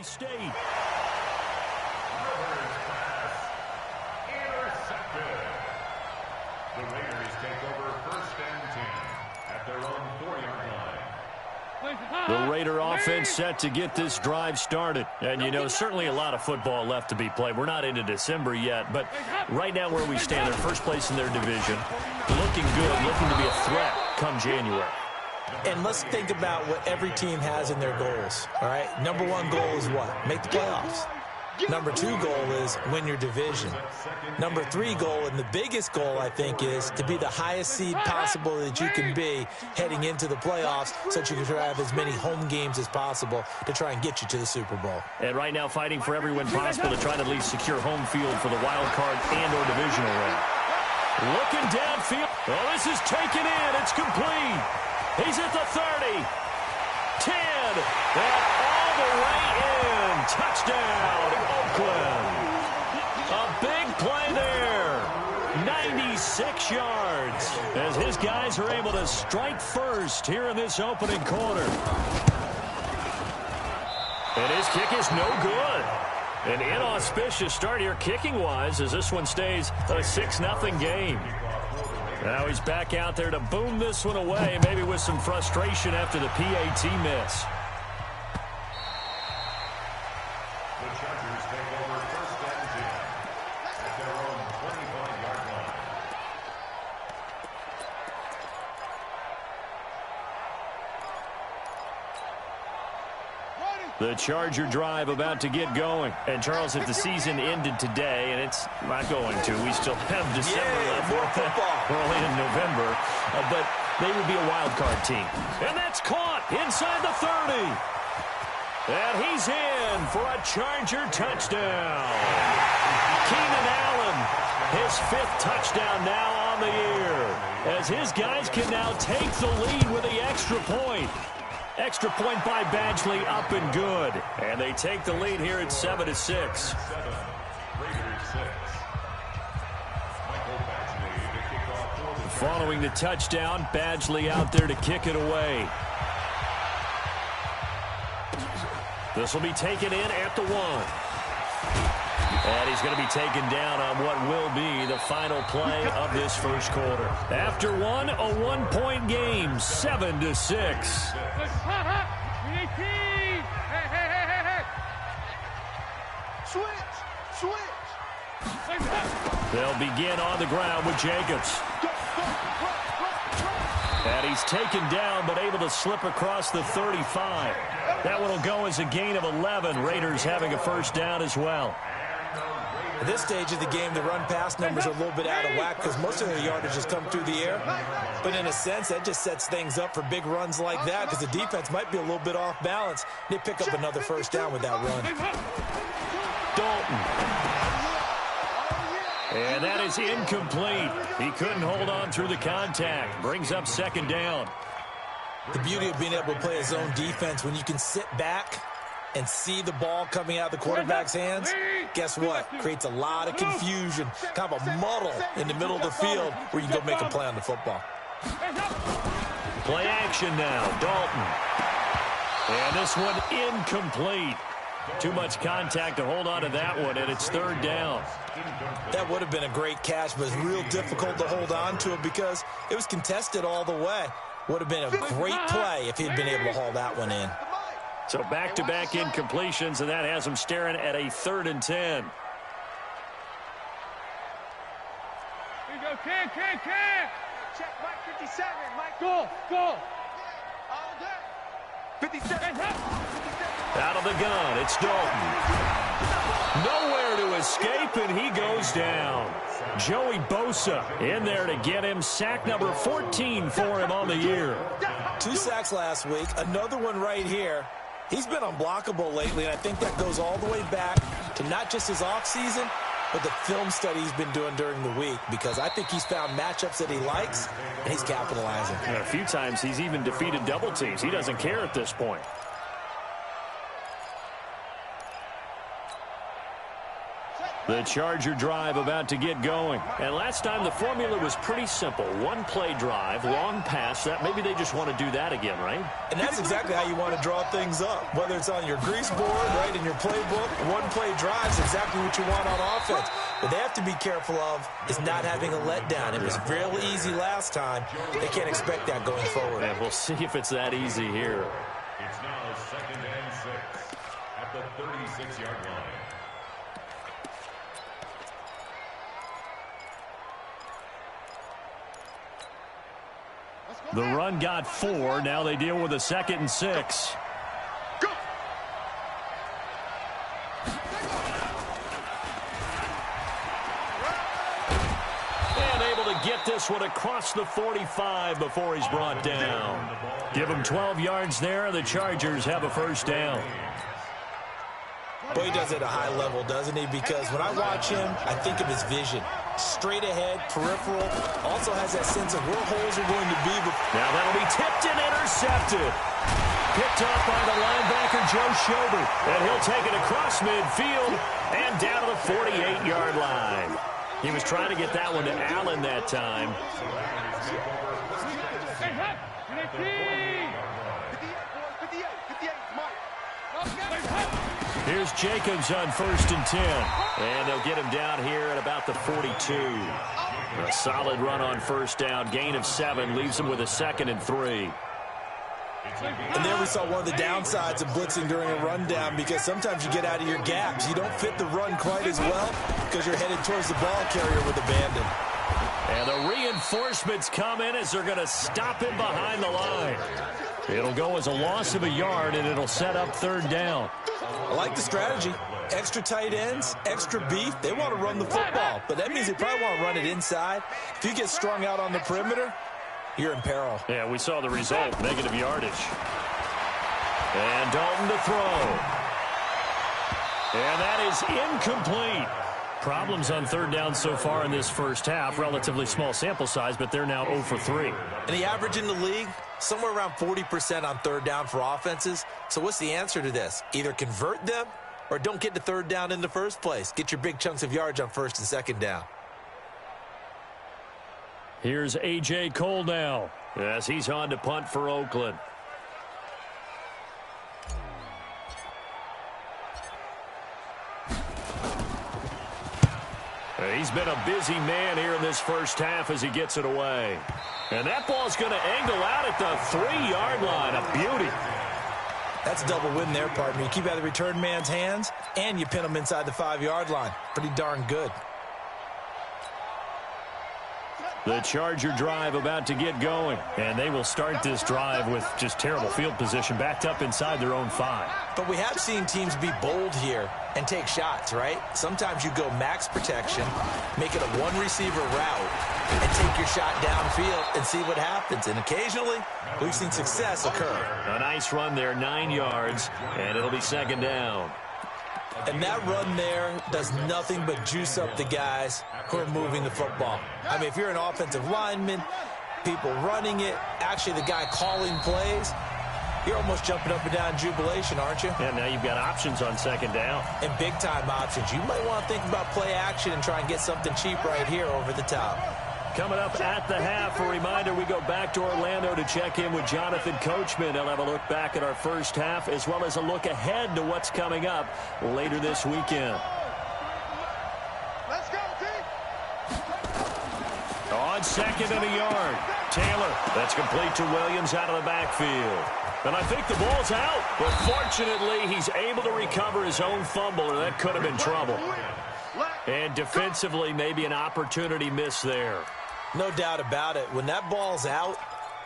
State. Intercepted. The Raiders take over 1st and 10 at their own 4-yard line. The Raider offense set to get this drive started. And, you know, certainly a lot of football left to be played. We're not into December yet, but right now where we stand, they're first place in their division. Looking good, looking to be a threat come January. And let's think about what every team has in their goals, all right? Number 1 goal is what? Make the playoffs. Number 2 goal is win your division. Number 3 goal, and the biggest goal, I think, is to be the highest seed possible that you can be heading into the playoffs so that you can try to have as many home games as possible to try and get you to the Super Bowl. And right now fighting for every win possible to try to at least secure home field for the wild card and or divisional round. Looking downfield. Oh, this is taken in. It's complete. He's at the 30. 10. And all the way in. Touchdown, Oakland. A big play there. 96 yards as his guys are able to strike first here in this opening quarter. And his kick is no good. An inauspicious start here kicking-wise as this one stays a 6-0 game. Now he's back out there to boom this one away, maybe with some frustration after the PAT miss. The Chargers take over 1st and 10 at their own 25-yard line. The Charger drive about to get going. And, Charles, if the season ended today, and it's not going to, we still have December left. More football. We're only in November. But they would be a wild card team. And that's caught inside the 30. And he's in for a Charger touchdown. Keenan Allen, his 5th touchdown now on the year. As his guys can now take the lead with the extra point. Extra point by Badgley, up and good. And they take the lead here at 7-6. Raiders 6. Michael Badgley to kick off for the Following the touchdown, Badgley out there to kick it away. This will be taken in at the 1. And he's going to be taken down on what will be the final play of this first quarter. After one, a 1-point game, 7-6. They'll begin on the ground with Jacobs. And he's taken down, but able to slip across the 35. That one will go as a gain of 11. Raiders having a first down as well. At this stage of the game, the run-pass numbers are a little bit out of whack because most of their yardage has come through the air. But in a sense, that just sets things up for big runs like that because the defense might be a little bit off balance. They pick up another first down with that run. Dalton. And that is incomplete. He couldn't hold on through the contact. Brings up 2nd down. The beauty of being able to play a zone defense when you can sit back and see the ball coming out of the quarterback's hands, guess what? Creates a lot of confusion, kind of a muddle in the middle of the field where you can go make a play on the football. Play action now, Dalton. And this one incomplete. Too much contact to hold on to that one, and it's 3rd down. That would have been a great catch, but it's real difficult to hold on to it because it was contested all the way. Would have been a great play if he'd been able to haul that one in. So back-to-back incompletions, and that has him staring at a 3rd and 10. Here you go, Ken. Check Mike 57, Mike. Go. All day. 57. Out of the gun, it's Dalton. Nowhere to escape, and he goes down. Joey Bosa in there to get him sack number 14 for him on the year. 2 sacks last week, another one right here. He's been unblockable lately, and I think that goes all the way back to not just his offseason, but the film study he's been doing during the week, because I think he's found matchups that he likes, and he's capitalizing. And a few times he's even defeated double teams. He doesn't care at this point. The Charger drive about to get going. And last time the formula was pretty simple. One play drive, long pass. That maybe they just want to do that again, right? And that's exactly how you want to draw things up. Whether it's on your grease board, right, in your playbook, one play drive is exactly what you want on offense. What they have to be careful of is not having a letdown. It was real easy last time. They can't expect that going forward. And we'll see if it's that easy here. It's now 2nd and 6 at the 36-yard line. The run got 4. Now they deal with a 2nd and 6. Go. And able to get this one across the 45 before he's brought down. Give him 12 yards there. The Chargers have a first down. Boy, he does it at a high level, doesn't he? Because when I watch him, I think of his vision. Straight ahead, peripheral, also has that sense of where holes are going to be. Now that'll be tipped and intercepted. Picked up by the linebacker, Joe Schober. And he'll take it across midfield and down to the 48-yard line. He was trying to get that one to Allen that time. Here's Jacobs on 1st and 10. And they'll get him down here at about the 42. A solid run on first down. Gain of 7 leaves him with a 2nd and 3. And there we saw one of the downsides of blitzing during a rundown, because sometimes you get out of your gaps. You don't fit the run quite as well because you're headed towards the ball carrier with abandon. And the reinforcements come in as they're going to stop him behind the line. It'll go as a loss of a yard, and it'll set up 3rd down. I like the strategy. Extra tight ends, extra beef. They want to run the football, but that means they probably want to run it inside. If you get strung out on the perimeter, you're in peril. Yeah, we saw the result, negative yardage. And Dalton to throw. And that is incomplete. Problems on 3rd down so far in this first half. Relatively small sample size, but they're now 0 for 3. And the average in the league, somewhere around 40% on 3rd down for offenses. So what's the answer to this? Either convert them or don't get to 3rd down in the first place. Get your big chunks of yards on 1st and 2nd down. Here's A.J. Cole now as he's on to punt for Oakland. He's been a busy man here in this first half as he gets it away. And that ball's going to angle out at the 3-yard line. A beauty. That's a double win there, partner. You keep out of the return man's hands, and you pin him inside the 5-yard line. Pretty darn good. The Charger drive about to get going. And they will start this drive with just terrible field position, backed up inside their own 5. But we have seen teams be bold here and take shots, right? Sometimes you go max protection, make it a one-receiver route, and take your shot downfield and see what happens. And occasionally, we've seen success occur. A nice run there, 9 yards, and it'll be 2nd down. And that run there does nothing but juice up the guys who are moving the football. I mean, if you're an offensive lineman, people running it, actually the guy calling plays, you're almost jumping up and down in jubilation, aren't you? Yeah, now you've got options on 2nd down. And big-time options. You might want to think about play action and try and get something cheap right here over the top. Coming up at the half, a reminder, we go back to Orlando to check in with Jonathan Coachman. He'll have a look back at our first half as well as a look ahead to what's coming up later this weekend. Let's go, team. On 2nd and a yard, Taylor. That's complete to Williams out of the backfield. And I think the ball's out, but fortunately he's able to recover his own fumble, or that could have been trouble. And defensively, maybe an opportunity miss there. No doubt about it. When that ball's out,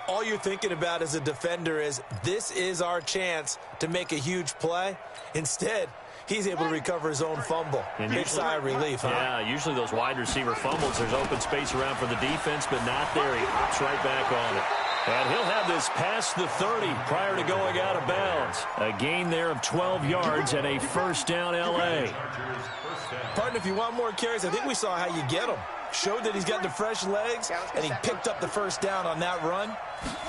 all you're thinking about as a defender is, this is our chance to make a huge play. Instead, he's able to recover his own fumble. And big sigh of relief, huh? Yeah, usually those wide receiver fumbles, there's open space around for the defense, but not there. He hops right back on it. And he'll have this past the 30 prior to going out of bounds. A gain there of 12 yards and a first down L.A. Partner, if you want more carries, I think we saw how you get them. Showed that he's got the fresh legs, and he picked up the first down on that run.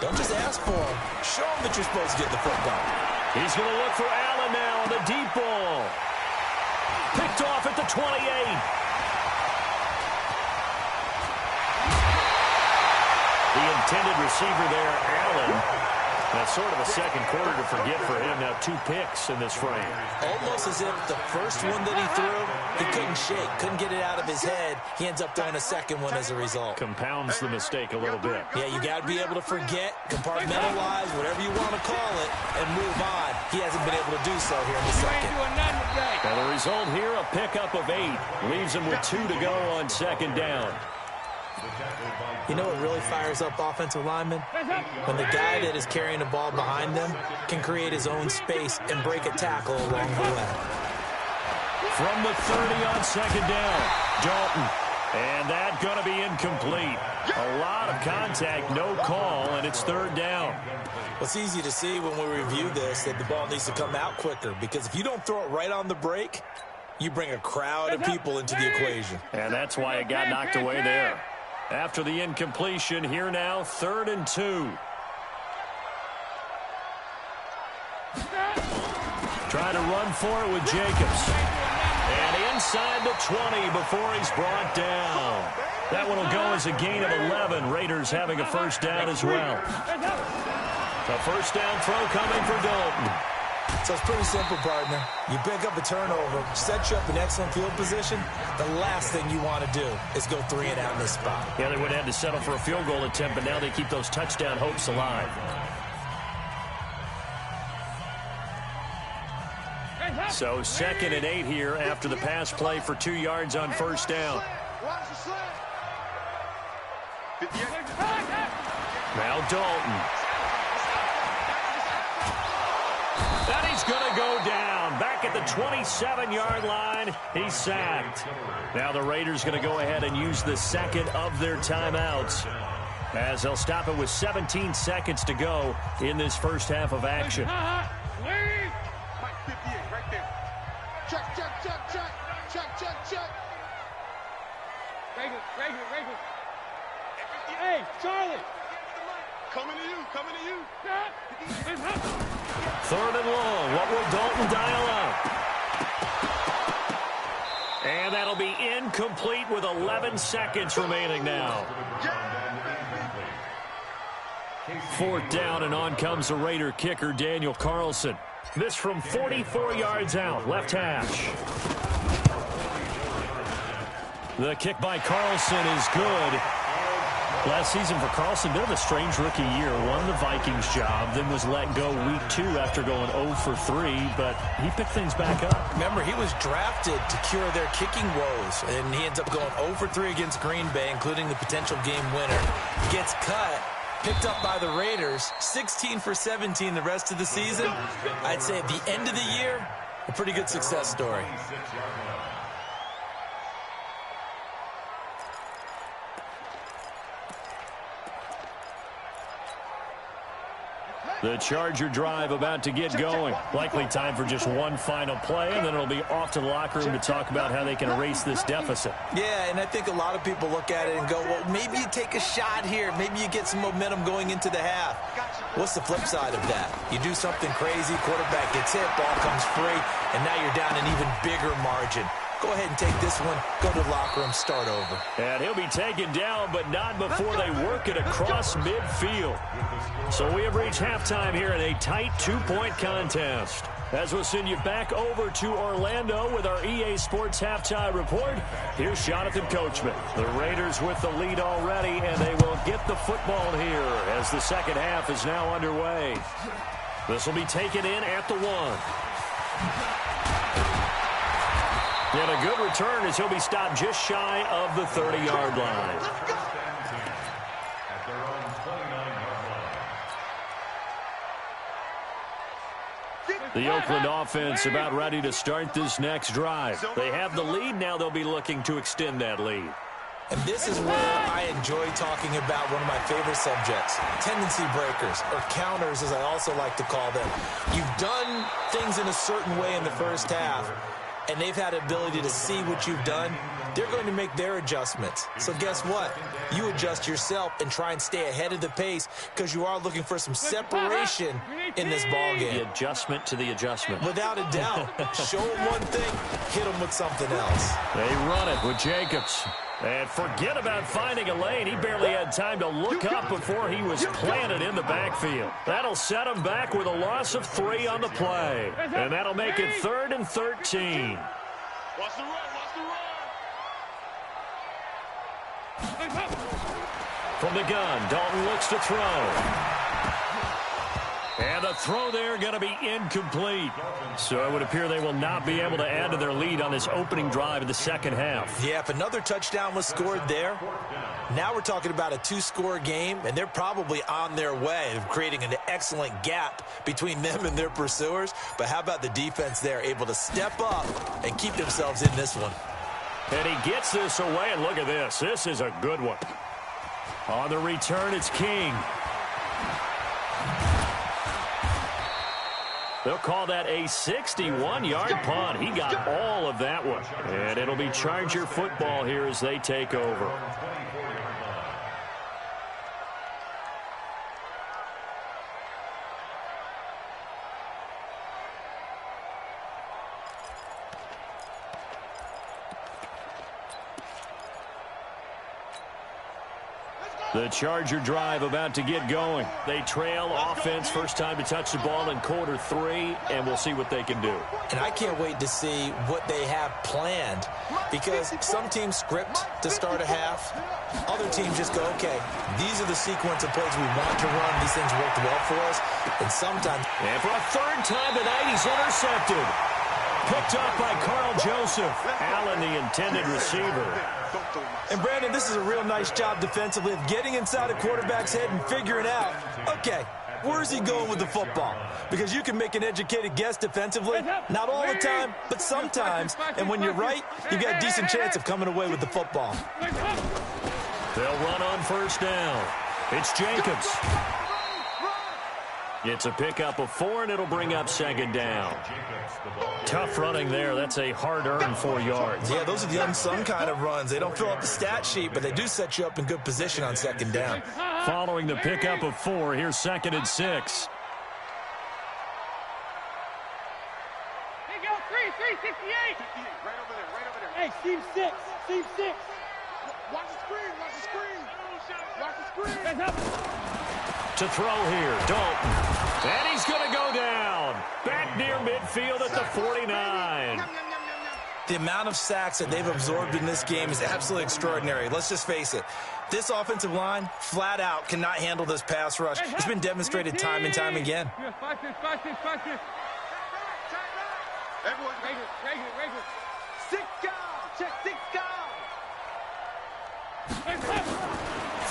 Don't just ask for him. Show him that you're supposed to get the football. He's going to look for Allen now on the deep ball. Picked Picked off at the 28. The intended receiver there, Allen. That's sort of a second quarter to forget for him. Now 2 picks in this frame. Almost as if the first one that he threw, he couldn't shake, couldn't get it out of his head. He ends up throwing a second one as a result. Compounds the mistake a little bit. Yeah, you got to be able to forget, compartmentalize, whatever you want to call it, and move on. He hasn't been able to do so here in the second. Now the result here, a pickup of 8. Leaves him with 2 to go on second down. You know what really fires up offensive linemen? When the guy that is carrying the ball behind them can create his own space and break a tackle along the way. From the 30 on second down, Dalton. And that's going to be incomplete. A lot of contact, no call, and it's third down. Well, it's easy to see when we review this that the ball needs to come out quicker, because if you don't throw it right on the break, you bring a crowd of people into the equation. And that's why it got knocked away there. After the incompletion, here now, 3rd and 2. Try to run for it with Jacobs. And inside the 20 before he's brought down. That one will go as a gain of 11. Raiders having a first down as well. A first down throw coming for Dalton. So it's pretty simple, partner. You pick up a turnover, set you up in excellent field position. The last thing you want to do is go 3 and out in this spot. Yeah, they would have had to settle for a field goal attempt, but now they keep those touchdown hopes alive. So 2nd and 8 here after the pass play for 2 yards on first down. Now Dalton. And he's going to go down. Back at the 27-yard line, he's sacked. Now the Raiders going to go ahead and use the second of their timeouts, as they'll stop it with 17 seconds to go in this first half of action. Mike 58 right there. Check, check, check, check. Check, check, check. Regular. Hey, Charlie. Coming to you. 3rd and long. What will Dalton dial up? And that'll be incomplete with 11 seconds remaining now. 4th down, and on comes the Raider kicker, Daniel Carlson. This from 44 yards out, left hash. The kick by Carlson is good. Last season for Carlson, bit of a strange rookie year. Won the Vikings job, then was let go week 2 after going 0 for 3, but he picked things back up. Remember, he was drafted to cure their kicking woes, and he ends up going 0 for 3 against Green Bay, including the potential game winner. Gets cut, picked up by the Raiders, 16 for 17 the rest of the season. I'd say at the end of the year, a pretty good success story. The Charger drive about to get going. Likely time for just one final play, and then it'll be off to the locker room to talk about how they can erase this deficit. Yeah, and I think a lot of people look at it and go, well, maybe you take a shot here. Maybe you get some momentum going into the half. What's the flip side of that? You do something crazy, quarterback gets hit, ball comes free, and now you're down an even bigger margin. Go ahead and take this one, go to the locker room, start over. And he'll be taken down, but not before they work it across midfield. So we have reached halftime here in a tight 2-point contest. As we'll send you back over to Orlando with our EA Sports Halftime Report, here's Jonathan Coachman. The Raiders with the lead already, and they will get the football here as the second half is now underway. This will be taken in at the 1. And a good return as he'll be stopped just shy of the 30-yard line. The Oakland offense about ready to start this next drive. They have the lead. Now they'll be looking to extend that lead. And this is where I enjoy talking about one of my favorite subjects, tendency breakers, or counters as I also like to call them. You've done things in a certain way in the first half. and they've had the ability to see what you've done, they're going to make their adjustments. So guess what? You adjust yourself and try and stay ahead of the pace because you are looking for some separation in this ball game. The adjustment to the adjustment. Without a doubt. Show them one thing, hit them with something else. They run it with Jacobs. And forget about finding a lane. He barely had time to look up before he was planted in the backfield. That'll set him back with a loss of 3 on the play. And that'll make it 3rd and 13. Watch the run, watch the run. From the gun, Dalton looks to throw. And the throw there going to be incomplete. So it would appear they will not be able to add to their lead on this opening drive of the second half. Yeah, if another touchdown was scored there, now we're talking about a 2-score game, and they're probably on their way of creating an excellent gap between them and their pursuers. But how about the defense there, able to step up and keep themselves in this one? And he gets this away, and look at this. This is a good one. On the return, it's King. They'll call that a 61-yard punt. He got all of that one. And it'll be Charger football here as they take over. The Charger drive about to get going. They trail offense, first time to touch the ball in quarter 3, and we'll see what they can do. And I can't wait to see what they have planned, because some teams script to start a half. Other teams just go, okay, these are the sequence of plays we want to run. These things worked well for us. And sometimes... And for a 3rd time tonight, he's intercepted. Picked up by Carl Joseph. Allen, the intended receiver. And, Brandon, this is a real nice job defensively of getting inside a quarterback's head and figuring out, okay, where's he going with the football? Because you can make an educated guess defensively, not all the time, but sometimes. And when you're right, you've got a decent chance of coming away with the football. They'll run on 1st down. It's Jacobs. It's a pickup of 4, and it'll bring up 2nd down. Tough running there. That's a hard-earned 4 yards. Yeah, those are the unsung kind of runs. They don't fill up the stat sheet, but they do set you up in good position on 2nd down. Following the pickup of 4, here's 2nd and 6. Hey, go, 368. Right over there, right over there. Hey, Steve 6. Steve 6. Watch the screen, watch the screen. Watch the screen. Hands up. To throw here, Dalton. And he's going to go down. Back near midfield at the 49. The amount of sacks that they've absorbed in this game is absolutely extraordinary. Let's just face it. This offensive line, flat out, cannot handle this pass rush. It's been demonstrated time and time again. Watch this. Everyone, Regular. sit down. Check, sit down.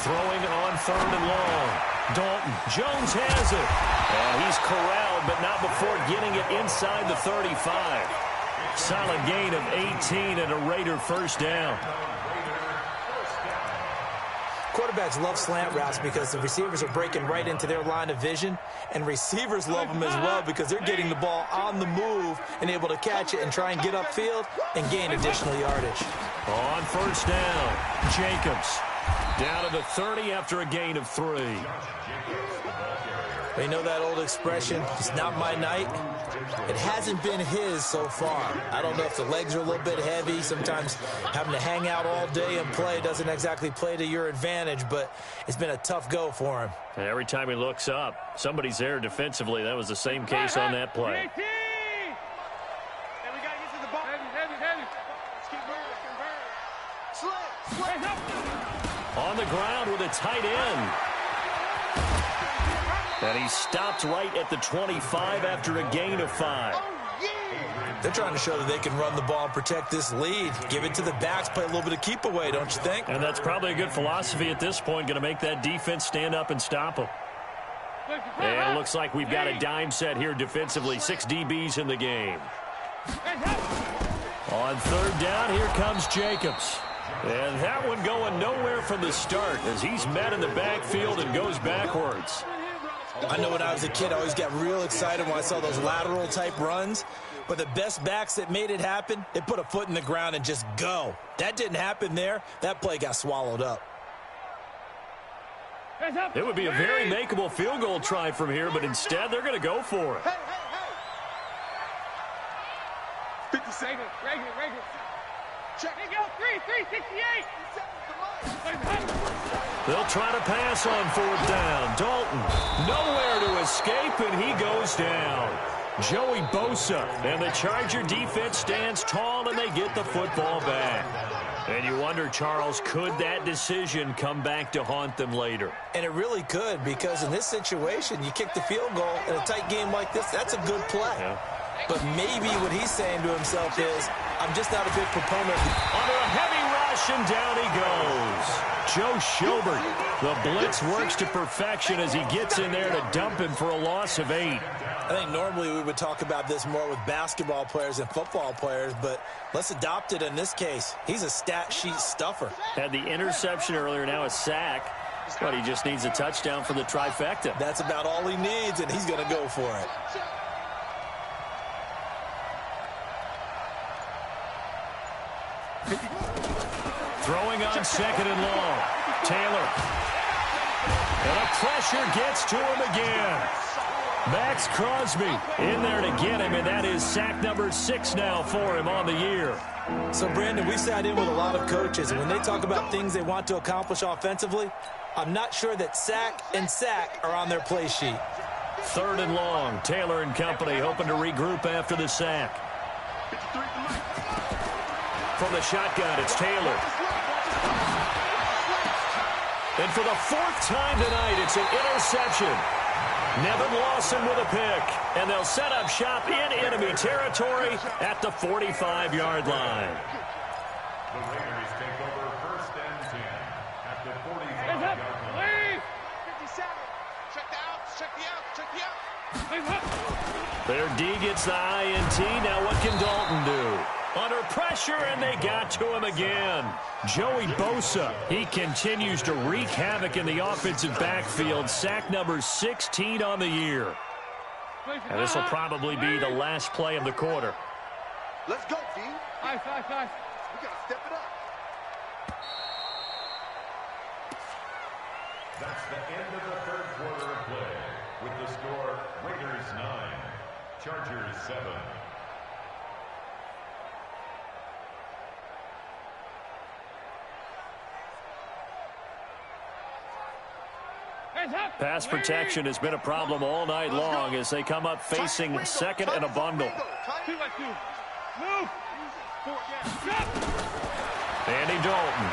Throwing on 3rd and long. Dalton. Jones has it. And he's corralled, but not before getting it inside the 35. Solid gain of 18 and a Raider 1st down. Quarterbacks love slant routes because the receivers are breaking right into their line of vision, and receivers love them as well because they're getting the ball on the move and able to catch it and try and get upfield and gain additional yardage. On 1st down, Jacobs. Down to the 30 after a gain of 3. You know that old expression, it's not my night? It hasn't been his so far. I don't know if the legs are a little bit heavy. Sometimes having to hang out all day and play doesn't exactly play to your advantage, but it's been a tough go for him. And every time he looks up, somebody's there defensively. That was the same case on that play. Hey, we got to get to the ball. Heavy. Let's keep moving. Slip. On the ground with a tight end. And he stopped right at the 25 after a gain of 5. They're trying to show that they can run the ball and protect this lead. Give it to the backs, play a little bit of keep away, don't you think? And that's probably a good philosophy at this point, going to make that defense stand up and stop them. And it looks like we've got a dime set here defensively. 6 DBs in the game. On 3rd down, here comes Jacobs. And that one going nowhere from the start as he's met in the backfield and goes backwards. I know when I was a kid, I always got real excited when I saw those lateral type runs. But the best backs that made it happen, they put a foot in the ground and just go. That didn't happen there. That play got swallowed up. It would be a very makeable field goal try from here, but instead they're going to go for it. 50 seconds. Regular. Check. They go 368. They'll try to pass on fourth down. Dalton, nowhere to escape, and he goes down. Joey Bosa, and the Charger defense stands tall, and they get the football back. And you wonder, Charles, could that decision come back to haunt them later? And it really could, because in this situation, you kick the field goal in a tight game like this, that's a good play. Yeah. But maybe what he's saying to himself is, I'm just not a big proponent. Under a heavy rush, and down he goes. Joe Schobert, the blitz works to perfection as he gets in there to dump him for a loss of 8. I think normally we would talk about this more with basketball players and football players, but let's adopt it in this case. He's a stat sheet stuffer. Had the interception earlier, now a sack. But he just needs a touchdown for the trifecta. That's about all he needs, and he's going to go for it. Throwing on second and long. Taylor. And a pressure gets to him again. Max Crosby in there to get him, and that is sack number 6 now for him on the year. So, Brandon, we sat in with a lot of coaches, and when they talk about things they want to accomplish offensively, I'm not sure that sack and sack are on their play sheet. Third and long. Taylor and company hoping to regroup after the sack. From the shotgun, it's Taylor. And for the 4th time tonight, it's an interception. Nevin Lawson with a pick, and they'll set up shop in enemy territory at the 45-yard line. The Raiders take over 1st and 10 at the 45-yard line. 57. Check the outs. Their D gets the INT. Now what can Dalton do? Under pressure, and they got to him again. Joey Bosa, he continues to wreak havoc in the offensive backfield. Sack number 16 on the year. And this will probably be the last play of the quarter. Let's go, D. Five. We got to step it up. That's the end of the 3rd quarter of play. With the score, Raiders 9, Chargers 7. Pass protection has been a problem all night long as they come up facing second and a bundle. 2 by 2. Move. Andy Dalton.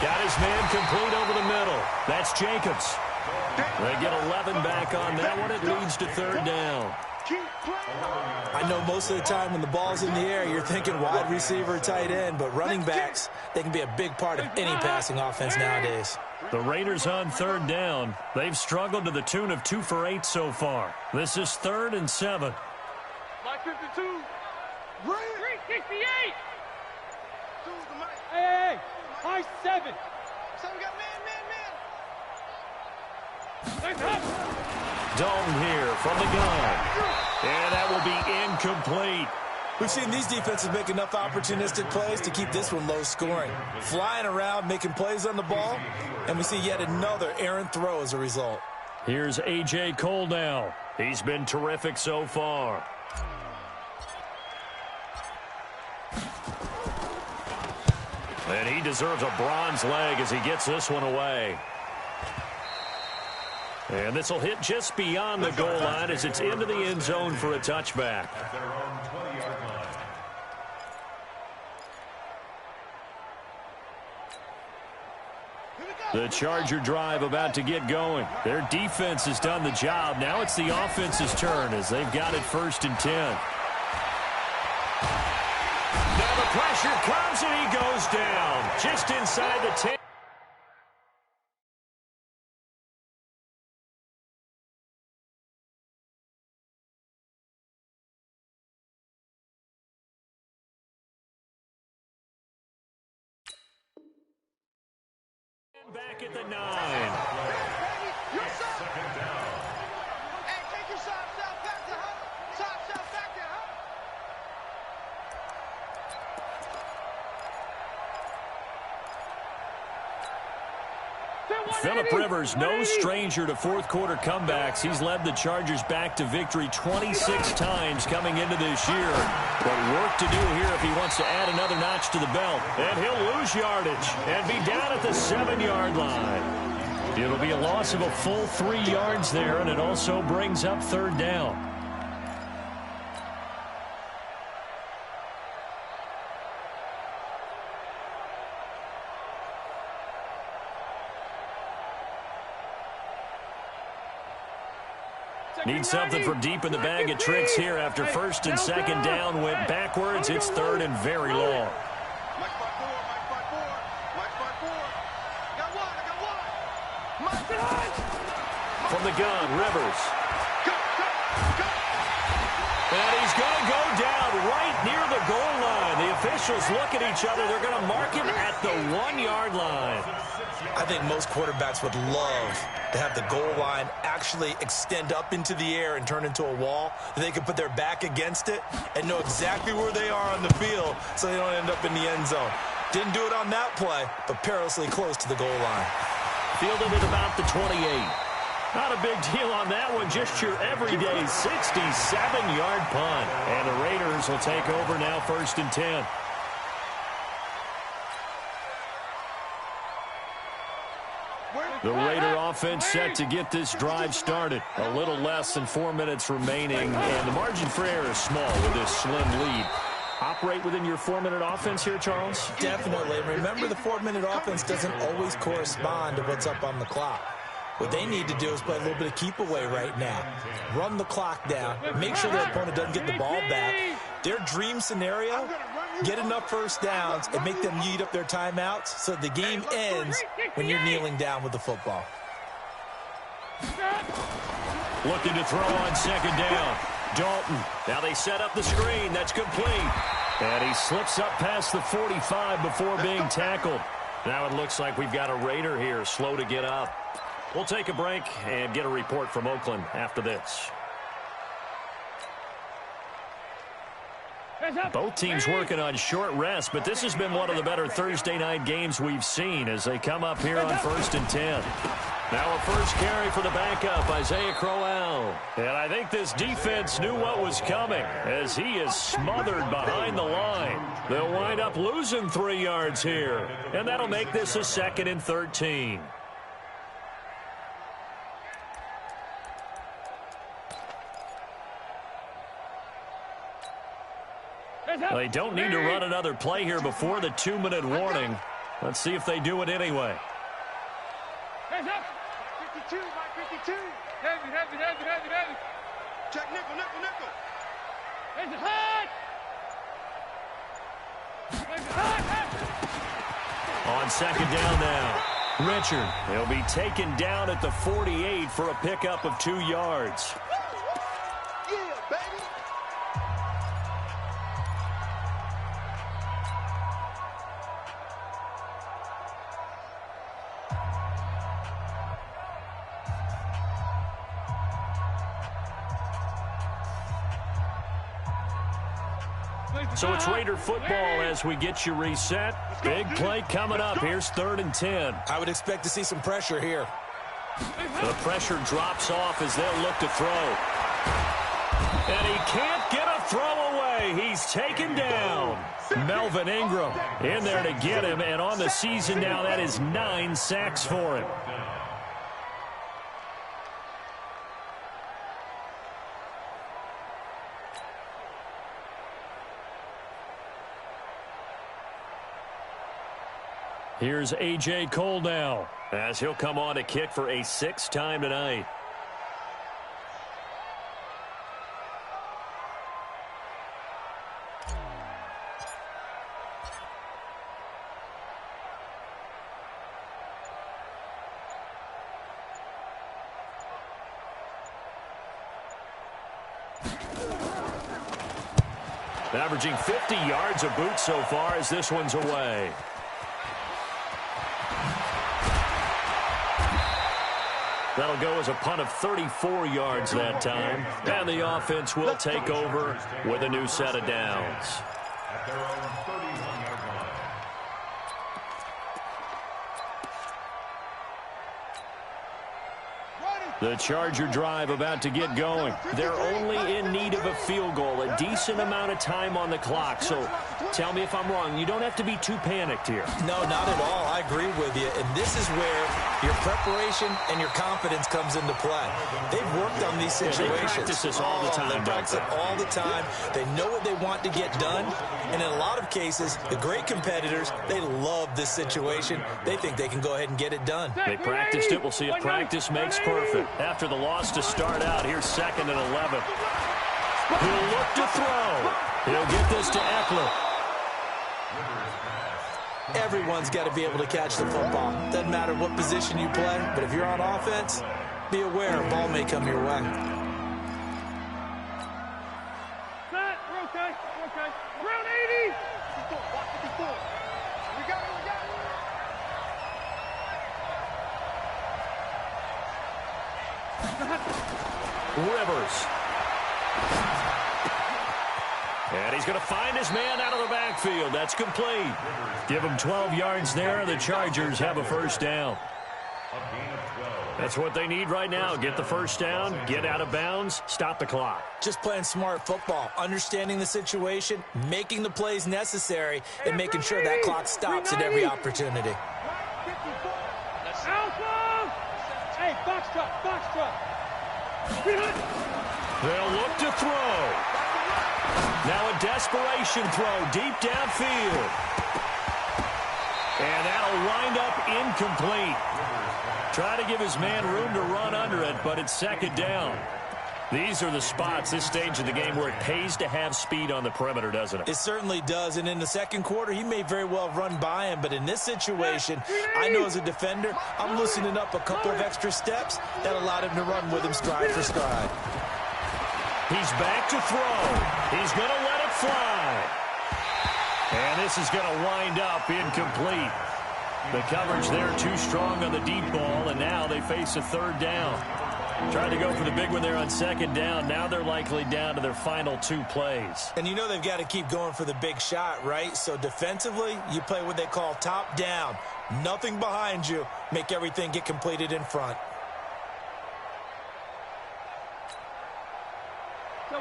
Got his man complete over the middle. That's Jacobs. They get 11 back on that one. It leads to 3rd down. I know most of the time when the ball's in the air, you're thinking wide receiver, tight end, but running backs, they can be a big part of any passing offense nowadays. The Raiders on 3rd down. They've struggled to the tune of 2 for 8 so far. This is 3rd and 7. 552. 368. Hey. 5-7. So we got man. Dalton here from the gun. And that will be incomplete. We've seen these defenses make enough opportunistic plays to keep this one low scoring. Flying around, making plays on the ball, and we see yet another errant throw as a result. Here's A.J. Cole now. He's been terrific so far. And he deserves a bronze leg as he gets this one away. And this will hit just beyond the goal line as it's into the end zone for a touchback. At their own 20-yard line. The Charger drive about to get going. Their defense has done the job. Now it's the offense's turn as they've got it 1st and 10. Now the pressure comes and he goes down just inside the 10. Back at the 9. Hey, take your shots out back to her. Shots out back to Phillip Rivers, no stranger to fourth-quarter comebacks. He's led the Chargers back to victory 26 times coming into this year. But work to do here if he wants to add another notch to the belt. And he'll lose yardage and be down at the 7-yard line. It'll be a loss of a full 3 yards there, and it also brings up third down. Need something from deep in the bag of tricks here after first and second down went backwards. It's third and very long. From the gun, Rivers. And he's going to go down right near the goal line. The officials look at each other. They're going to mark him at the 1-yard line. I think most quarterbacks would love to have the goal line actually extend up into the air and turn into a wall. They can put their back against it and know exactly where they are on the field so they don't end up in the end zone. Didn't do it on that play, but perilously close to the goal line. Fielded at about the 28. Not a big deal on that one. Just your everyday 67-yard punt. And the Raiders will take over now, first and 10. The Raider offense set to get this drive started. A little less than 4 minutes remaining, and the margin for error is small with this slim lead. Operate within your 4-minute offense here, Charles? Definitely. Remember, the 4-minute offense doesn't always correspond to what's up on the clock. What they need to do is play a little bit of keep away right now. Run the clock down. Make sure their opponent doesn't get the ball back. Their dream scenario, get enough first downs and make them eat up their timeouts so the game ends when you're kneeling down with the football. Looking to throw on second down. Dalton. Now they set up the screen. That's complete. And he slips up past the 45 before being tackled. Now it looks like we've got a Raider here slow to get up. We'll take a break and get a report from Oakland after this. Both teams working on short rest, but this has been one of the better Thursday night games we've seen as they come up here on first and 10. Now a first carry for the backup, Isaiah Crowell. And I think this defense knew what was coming as he is smothered behind the line. They'll wind up losing 3 yards here, and that'll make this a 2nd and 13. They don't need to run another play here before the 2-minute warning. Let's see if they do it anyway. Hands up. 52, Mike 52. Heavy. Check nickel. Hands up high. On second down now. Richard. He'll be taken down at the 48 for a pickup of 2 yards. Yeah, baby. So it's Raider football as we get you reset. Big play coming up. Here's 3rd and 10. I would expect to see some pressure here. The pressure drops off as they'll look to throw. And he can't get a throw away. He's taken down. Melvin Ingram in there to get him. And on the season now, that is 9 sacks for him. Here's A.J. Cole now as he'll come on to kick for a 6th time tonight. Averaging 50 yards a boot so far as this one's away. That'll go as a punt of 34 yards that time. And the offense will take over with a new set of downs. At their own 31-yard The Charger drive about to get going. They're only in need of a field goal, a decent amount of time on the clock. So tell me if I'm wrong. You don't have to be too panicked here. No, not at all. I agree with you. And this is where your preparation and your confidence comes into play. They've worked on these situations. They practice this all the time. They practice it all the time. They know what they want to get done. And in a lot of cases, the great competitors, they love this situation. They think they can go ahead and get it done. They practiced it. We'll see if practice makes perfect. After the loss to start out, here's 2nd and 11. He'll look to throw. He'll get this to Eckler. Everyone's got to be able to catch the football. Doesn't matter what position you play, but if you're on offense, be aware a ball may come your way. Set. We're okay. We're okay. Round 80. 54. Block 54. We got it. We got it. Rivers. And he's going to find his man out of the backfield. That's complete. Give him 12 yards there, and the Chargers have a first down. That's what they need right now. Get the first down, get out of bounds, stop the clock. Just playing smart football, understanding the situation, making the plays necessary, and making sure that clock stops at every opportunity. Alpha! Hey, box truck, box truck. They'll look to throw. Now a desperation throw deep downfield. And that'll wind up incomplete. Try to give his man room to run under it, but it's 2nd down. These are the spots, this stage of the game, where it pays to have speed on the perimeter, doesn't it? It certainly does, and in the second quarter, he may very well run by him, but in this situation, I know as a defender, I'm loosening up a couple of extra steps that allowed him to run with him stride for stride. He's back to throw. He's going to let it fly. And this is going to wind up incomplete. The coverage there too strong on the deep ball, and now they face a 3rd down. Tried to go for the big one there on 2nd down. Now they're likely down to their final 2 plays. And you know they've got to keep going for the big shot, right? So defensively, you play what they call top down. Nothing behind you. Make everything get completed in front.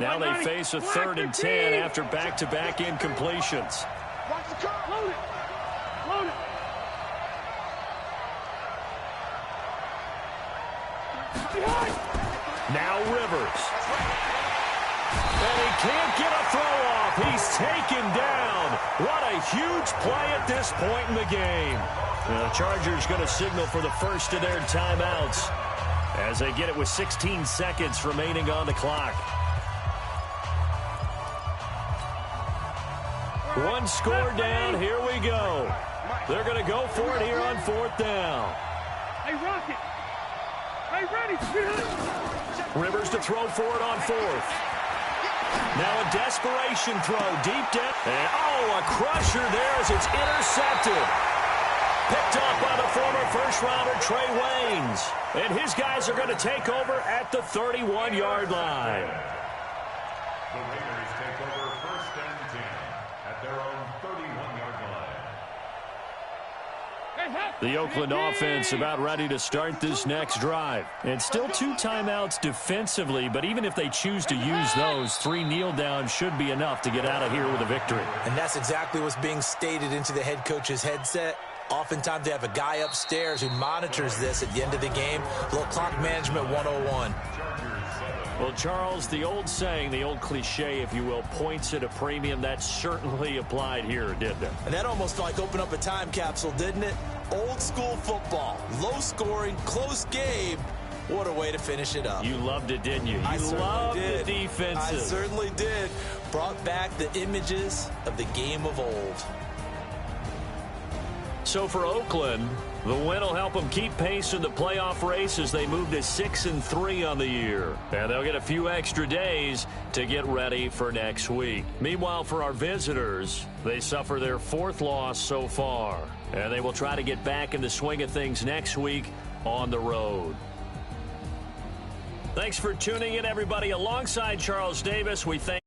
Now they face a 3rd and 10 after back-to-back incompletions. Watch the car. Load it. Load it. Now Rivers. And he can't get a throw off. He's taken down. What a huge play at this point in the game. The Chargers going to signal for the first of their timeouts as they get it with 16 seconds remaining on the clock. One score down. Here we go. They're going to go for it here on 4th down. Hey, Rocket. Hey, ready. Rivers to throw for it on 4th. Now a desperation throw deep down. And, oh, a crusher there as it's intercepted. Picked off by the former first-rounder Trey Waynes. And his guys are going to take over at the 31-yard line. The Raiders take over 1st and 10 at their own 31-yard line. The Oakland offense about ready to start this next drive. And still 2 timeouts defensively, but even if they choose to use those, 3 kneel downs should be enough to get out of here with a victory. And that's exactly what's being stated into the head coach's headset. Oftentimes they have a guy upstairs who monitors this at the end of the game. A little clock management 101. Well, Charles, the old saying, the old cliche, if you will, points at a premium, that certainly applied here, didn't it? And that almost like opened up a time capsule, didn't it? Old school football, low scoring, close game. What a way to finish it up. You loved it, didn't you? You loved the defenses. I certainly did. Brought back the images of the game of old. So for Oakland, the win will help them keep pace in the playoff race as they move to 6-3 on the year. And they'll get a few extra days to get ready for next week. Meanwhile, for our visitors, they suffer their 4th loss so far. And they will try to get back in the swing of things next week on the road. Thanks for tuning in, everybody. Alongside Charles Davis, we thank